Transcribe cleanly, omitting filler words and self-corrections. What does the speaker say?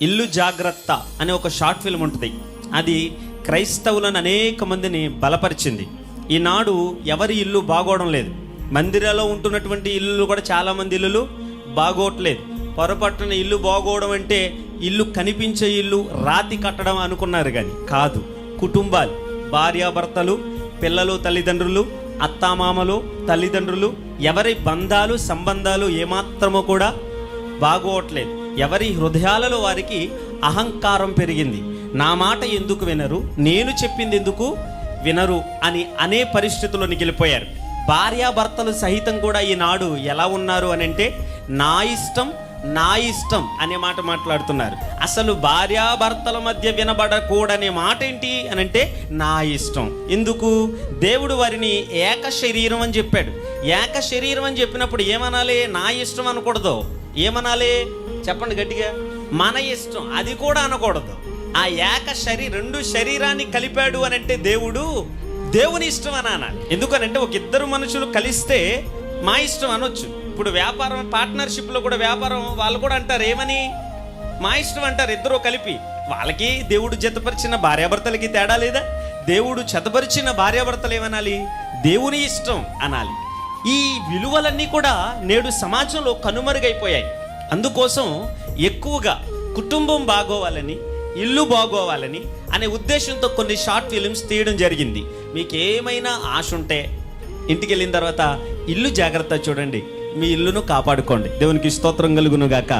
ఇల్లు జాగ్రత్త అనే ఒక షార్ట్ ఫిల్మ్ ఉంటుంది. అది క్రైస్తవులను అనేక మందిని బలపరిచింది. ఈనాడు ఎవరి ఇల్లు బాగోవడం లేదు. మందిరాల్లో ఉంటున్నటువంటి ఇల్లు కూడా చాలామంది ఇల్లులు బాగోట్లేదు. పొరపట్టున ఇల్లు బాగోవడం అంటే ఇల్లు కనిపించే ఇల్లు రాతి కట్టడం అనుకున్నారు, కానీ కాదు. కుటుంబాలు, భార్యాభర్తలు, పిల్లలు, తల్లిదండ్రులు, అత్తామామలు, తల్లిదండ్రులు, ఎవరి బంధాలు సంబంధాలు ఏమాత్రమో కూడా బాగోవట్లేదు. ఎవరి హృదయాలలో వారికి అహంకారం పెరిగింది. నా మాట ఎందుకు వినరు, నేను చెప్పింది ఎందుకు వినరు అని అనే పరిస్థితుల్లోకి వెళ్ళిపోయారు. భార్యాభర్తలు సహితం కూడా ఈనాడు ఎలా ఉన్నారు అని అంటే నా ఇష్టం నా ఇష్టం అనే మాట మాట్లాడుతున్నారు. అసలు భార్యాభర్తల మధ్య వినబడకూడనే మాట ఏంటి అని అంటే నా ఇష్టం. ఎందుకు? దేవుడు వారిని ఏక శరీరం అని చెప్పాడు. ఏక శరీరం అని చెప్పినప్పుడు ఏమనాలి? నా ఇష్టం అనకూడదు. ఏమనాలి చెప్పండి గట్టిగా? మన ఇష్టం. అది కూడా అనకూడదు. ఆ ఏక రెండు శరీరాన్ని కలిపాడు అని అంటే దేవుని ఇష్టం అని అనాలి. ఎందుకనంటే ఒక ఇద్దరు మనుషులు కలిస్తే మా ఇష్టం అనొచ్చు. ఇప్పుడు వ్యాపారం పార్ట్నర్షిప్లో కూడా వ్యాపారం వాళ్ళు కూడా అంటారు ఏమని? మా ఇష్టం అంటారు. ఇద్దరు కలిపి వాళ్ళకి దేవుడు జతపరిచిన భార్యాభర్తలకి తేడా లేదా? దేవుడు జతపరిచిన భార్యాభర్తలు ఏమనాలి? దేవుని ఇష్టం అనాలి. ఈ విలువలన్నీ కూడా నేడు సమాజంలో కనుమరుగైపోయాయి. అందుకోసం ఎక్కువగా కుటుంబం బాగోవాలని, ఇల్లు బాగోవాలని అనే ఉద్దేశంతో కొన్ని షార్ట్ ఫిలిమ్స్ తీయడం జరిగింది. మీకు ఏమైనా ఆశ ఉంటే ఇంటికి వెళ్ళిన తర్వాత ఇల్లు జాగ్రత్త చూడండి, మీ ఇల్లును కాపాడుకోండి. దేవునికి స్తోత్రం కలుగును గాక.